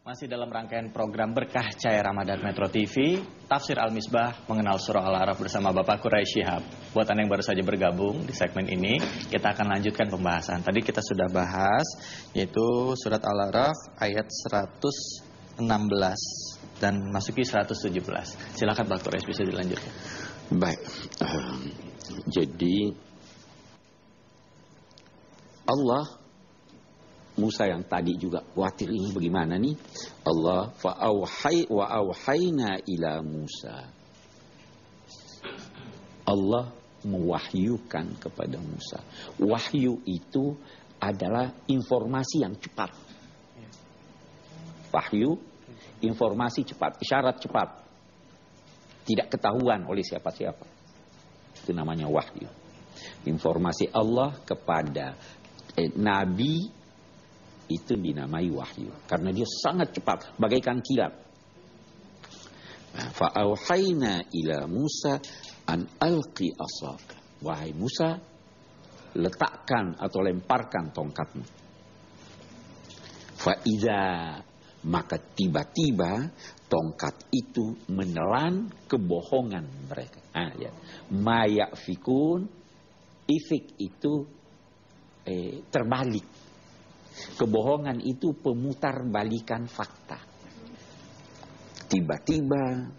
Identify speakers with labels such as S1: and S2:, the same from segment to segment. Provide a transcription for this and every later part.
S1: Masih dalam rangkaian program Berkah Cahaya Ramadan Metro TV, Tafsir Al-Misbah mengenal surah Al-A'raf bersama Bapak Quraish Shihab. Buat Anda yang baru saja bergabung di segmen ini, kita akan lanjutkan pembahasan. Tadi kita sudah bahas, yaitu surat Al-A'raf ayat 116 dan masuki 117. Silakan Pak Quraish, bisa dilanjutkan.
S2: Baik, jadi Allah Musa yang tadi juga khawatir ini bagaimana nih? Allah wa auhayna ila Musa. Allah mewahyukan kepada Musa. Wahyu itu adalah informasi yang cepat. Wahyu, informasi cepat, isyarat cepat. Tidak ketahuan oleh siapa-siapa. Itu namanya wahyu. Informasi Allah kepada Nabi itu dinamai wahyu karena dia sangat cepat bagaikan kilat. Fa auhayna ila Musa an alqi asaka. Wahai Musa, letakkan atau lemparkan tongkatmu. Fa idza, maka tiba-tiba tongkat itu menelan kebohongan mereka. Ya. Ma yafikun, ifik itu terbalik. Kebohongan itu pemutar balikan fakta. Tiba-tiba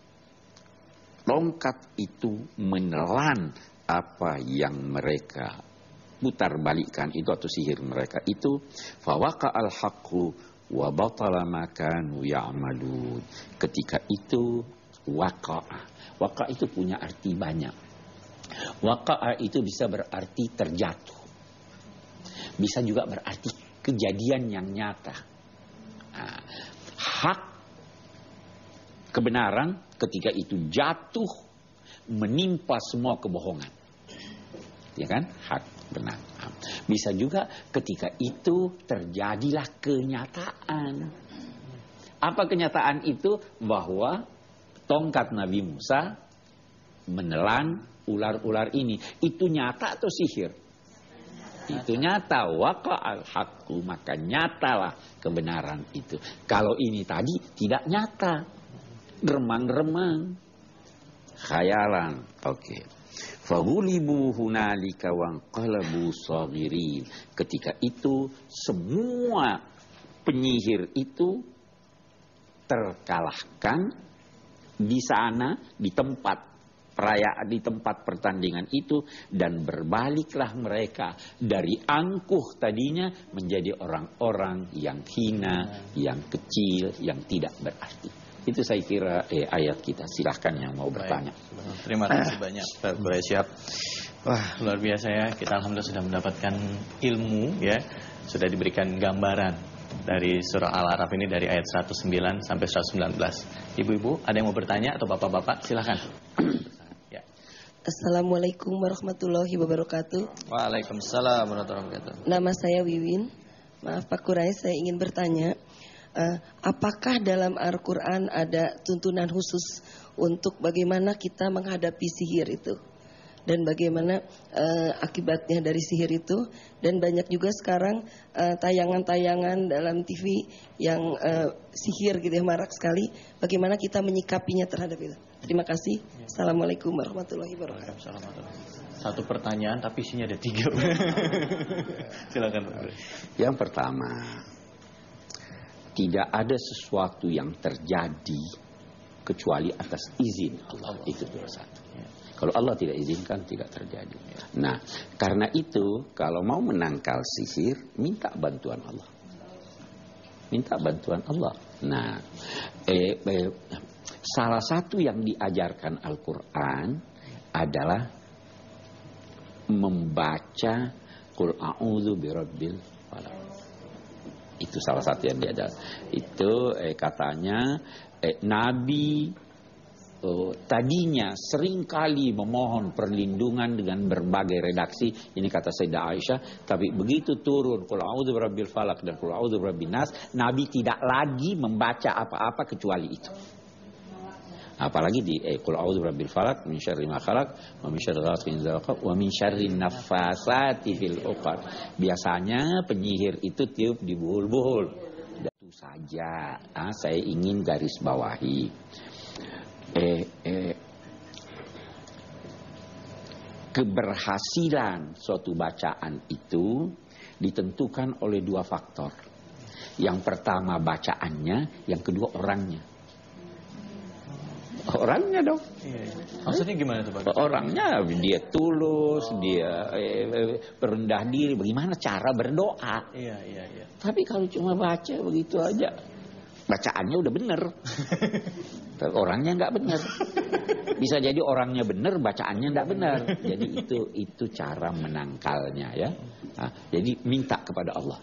S2: tongkat itu menelan apa yang mereka putar balikan itu atau sihir mereka itu. Fawaqa al-haqqu wa batala ma kanu ya'malun. Ketika itu waqa'a. Waqa'a itu punya arti banyak. Waqa'a itu bisa berarti terjatuh. Bisa juga berarti kejadian yang nyata. Nah, hak kebenaran ketika itu jatuh menimpa semua kebohongan. Ya kan? Hak benar. Bisa juga ketika itu terjadilah kenyataan. Apa kenyataan itu? Bahwa tongkat Nabi Musa menelan ular-ular ini. Itu nyata atau sihir? Itu nyata, waqa'al haqqu, maka nyatalah kebenaran itu. Kalau ini tadi tidak nyata, remang-remang, khayalan. Oke. Fahulibu hunalika wanqalabu saghirin. Ketika itu semua penyihir itu terkalahkan di sana, di tempat perayaan, di tempat pertandingan itu, dan berbaliklah mereka dari angkuh tadinya menjadi orang-orang yang hina, yang kecil, yang tidak berarti. Itu saya kira ayat kita. Silahkan yang mau bertanya.
S1: Terima kasih banyak Pak Quraish Shihab. Wah, luar biasa ya. Kita alhamdulillah sudah mendapatkan ilmu ya. Sudah diberikan gambaran dari surah Al-A'raf ini dari ayat 109 sampai 119. Ibu-ibu, ada yang mau bertanya atau bapak-bapak? Silahkan.
S3: Assalamualaikum warahmatullahi wabarakatuh.
S1: Waalaikumsalam warahmatullahi wabarakatuh.
S3: Nama saya Wiwin. Maaf Pak Quraish, saya ingin bertanya, apakah dalam Al-Quran ada tuntunan khusus untuk bagaimana kita menghadapi sihir itu? Dan bagaimana akibatnya dari sihir itu? Dan banyak juga sekarang tayangan-tayangan dalam TV yang sihir gitu ya, marak sekali. Bagaimana kita menyikapinya terhadap itu? Terima kasih. Assalamualaikum warahmatullahi wabarakatuh.
S1: Satu pertanyaan tapi isinya ada 3. Silakan.
S2: Yang pertama, tidak ada sesuatu yang terjadi kecuali atas izin Allah. Itu nomor satu. Kalau Allah tidak izinkan, tidak terjadi. Nah, karena itu kalau mau menangkal sihir, minta bantuan Allah. Minta bantuan Allah. Nah, salah satu yang diajarkan Al-Quran adalah membaca Qul a'udzu birabbil falaq. Itu salah satu yang diajarkan. Itu katanya Nabi tadinya seringkali memohon perlindungan dengan berbagai redaksi. Ini kata Sayyidah Aisyah. Tapi begitu turun Qul a'udzu birabbil falaq dan Qul a'udzu birabbin nas, Nabi tidak lagi membaca apa-apa kecuali itu. Apalagi di Qul a'udzu birabbil falaq min syarri ma khalaq wa min syarri ghasiqin idza waqab wa min syarri naffasati fil 'uqad. Biasanya penyihir itu tiup di buhul-buhul. saja saya ingin garis bawahi. Keberhasilan suatu bacaan itu ditentukan oleh dua faktor. Yang pertama bacaannya, yang kedua orangnya. Orangnya dong.
S1: Maksudnya gimana tuh Pak?
S2: Orangnya dia tulus, dia rendah diri. Bagaimana cara berdoa?
S1: Iya.
S2: Tapi kalau cuma baca begitu aja, bacaannya udah bener, orangnya nggak bener. Bisa jadi orangnya bener, bacaannya nggak bener. Jadi itu cara menangkalnya ya. Nah, jadi minta kepada Allah.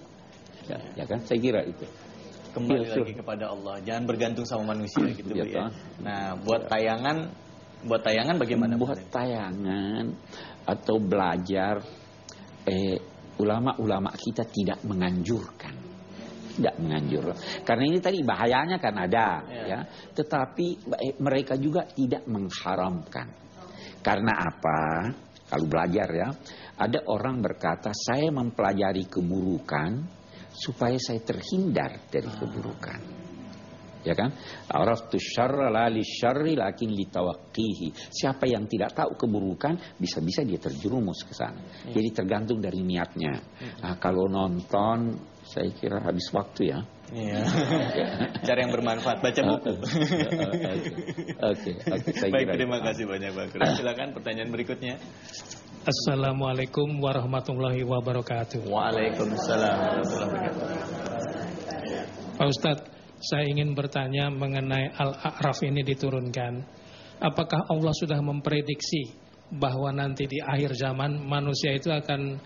S2: Ya kan? Saya kira itu.
S1: Kembali lagi kepada Allah, jangan bergantung sama manusia gitu ya. Nah, buat tayangan bagaimana?
S2: Buat tayangan atau belajar, ulama-ulama kita tidak menganjurkan. Karena ini tadi bahayanya kan ada, ya. Tetapi mereka juga tidak mengharamkan. Karena apa? Kalau belajar ya, ada orang berkata, saya mempelajari keburukan supaya saya terhindar dari keburukan. Ya kan? Araftu syarra la li syarri lakin li tawaqqihi. Siapa yang tidak tahu keburukan, bisa-bisa dia terjerumus ke sana. Jadi tergantung dari niatnya. Nah, kalau nonton, saya kira habis waktu ya.
S1: Iya. Cara yang bermanfaat, baca buku.
S2: Oke.
S1: Baik, terima kasih banyak Pak Kurais. Silakan pertanyaan berikutnya.
S4: Assalamualaikum warahmatullahi wabarakatuh.
S1: Waalaikumsalam warahmatullahi wabarakatuh.
S4: Pak Ustadz, saya ingin bertanya mengenai Al-A'raf ini diturunkan. Apakah Allah sudah memprediksi bahwa nanti di akhir zaman manusia itu akan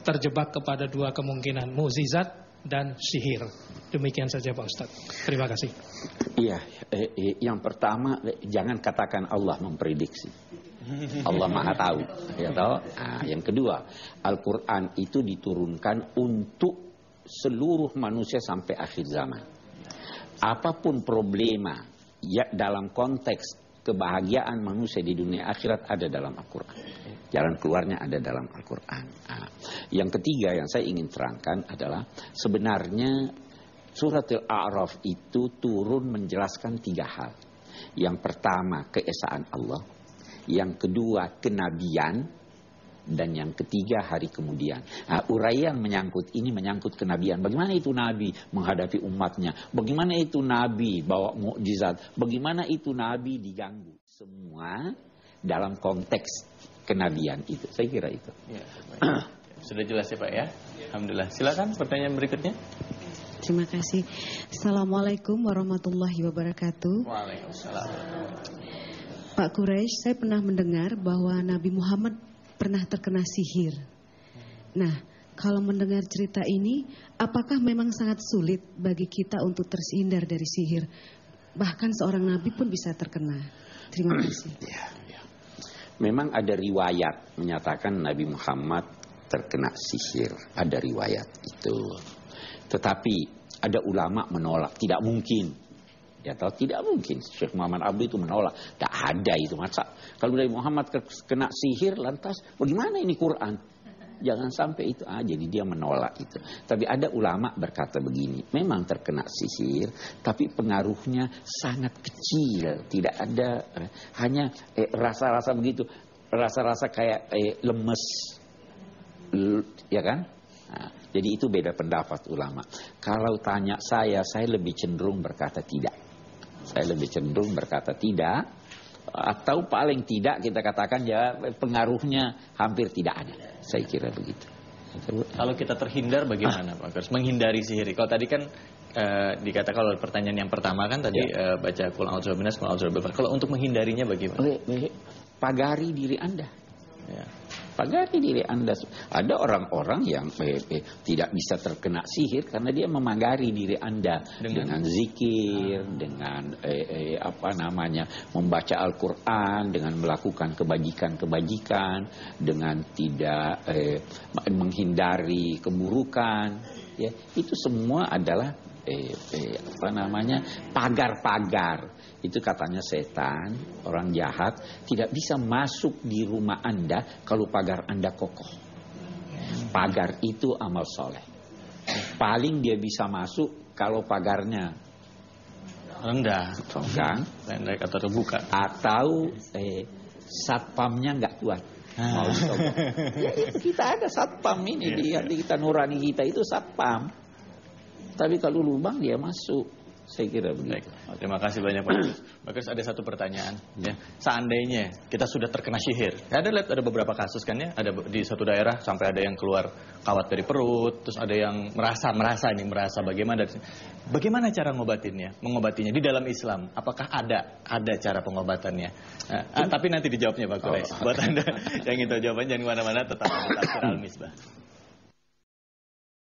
S4: terjebak kepada dua kemungkinan, mukjizat dan sihir? Demikian saja Pak Ustadz. Terima kasih.
S2: Iya, yang pertama jangan katakan Allah memprediksi. Allah Maha tahu, ya tahu. Nah, yang kedua, Al-Quran itu diturunkan untuk seluruh manusia sampai akhir zaman. Apapun problema ya dalam konteks kebahagiaan manusia di dunia akhirat ada dalam Al-Quran. Jalan keluarnya ada dalam Al-Quran. Nah, yang ketiga yang saya ingin terangkan adalah sebenarnya surat Al-A'raf itu turun menjelaskan tiga hal. Yang pertama keesaan Allah, yang kedua kenabian, dan yang ketiga hari kemudian. Nah, uraian menyangkut kenabian. Bagaimana itu Nabi menghadapi umatnya? Bagaimana itu Nabi bawa mukjizat? Bagaimana itu Nabi diganggu? Semua dalam konteks kenabian itu. Saya kira itu.
S1: Ya, sudah jelas ya Pak ya. Alhamdulillah. Silakan pertanyaan berikutnya.
S5: Terima kasih. Assalamualaikum warahmatullahi wabarakatuh.
S1: Waalaikumsalam.
S5: Pak Kurais, saya pernah mendengar bahwa Nabi Muhammad pernah terkena sihir. Nah, kalau mendengar cerita ini, apakah memang sangat sulit bagi kita untuk terhindar dari sihir? Bahkan seorang Nabi pun bisa terkena. Terima kasih.
S2: Memang ada riwayat menyatakan Nabi Muhammad terkena sihir. Ada riwayat itu. Tetapi ada ulama menolak, tidak mungkin. Ya tahu tidak mungkin. Syekh Muhammad Abdul itu menolak. Tak ada itu masa. Kalau Nabi Muhammad kena sihir lantas bagaimana ini Quran? Jangan sampai itu. Jadi dia menolak itu. Tapi ada ulama berkata begini. Memang terkena sihir, tapi pengaruhnya sangat kecil. Tidak ada hanya rasa-rasa begitu. Rasa-rasa kayak lemes. Ya kan? Nah, jadi itu beda pendapat ulama. Kalau tanya saya lebih cenderung berkata tidak. Saya lebih cenderung berkata tidak. Atau paling tidak kita katakan ya pengaruhnya hampir tidak ada. Saya kira begitu.
S1: Kalau kita terhindar bagaimana Pak Kurais? Menghindari sihir. Kalau tadi kan dikatakan kalau pertanyaan yang pertama kan tadi baca Qul a'udzu birabbin nas, Qul a'udzu birabbil falaq. Kalau untuk menghindarinya bagaimana?
S2: Pagari diri Anda.
S1: Ya.
S2: Pagari diri Anda. Ada orang-orang yang tidak bisa terkena sihir karena dia memagari diri Anda dengan zikir, dengan membaca Al-Quran, dengan melakukan kebajikan-kebajikan, dengan tidak menghindari keburukan. Ya, itu semua adalah pagar-pagar. Itu katanya setan, orang jahat tidak bisa masuk di rumah Anda kalau pagar Anda kokoh. Pagar itu amal soleh. Paling dia bisa masuk kalau pagarnya
S1: rendah,
S2: kan,
S1: pendek atau terbuka,
S2: atau satpamnya nggak kuat. Mau coba. Ya, itu kita ada satpam ini di hati kita, nurani kita itu satpam. Tapi kalau lubang dia masuk. Saya kira begitu.
S1: Baik. Terima kasih banyak Pak. Bagus, ada satu pertanyaan. Ya. Seandainya kita sudah terkena sihir, ada beberapa kasus kan ya, ada di satu daerah sampai ada yang keluar kawat dari perut, terus ada yang merasa bagaimana cara mengobatinya di dalam Islam? Apakah ada cara pengobatannya? Tapi nanti dijawabnya Pak Quraisy. Buat Anda yang ingin tahu jawabannya jangan kemana-mana, tetap di Tafsir Al-Misbah.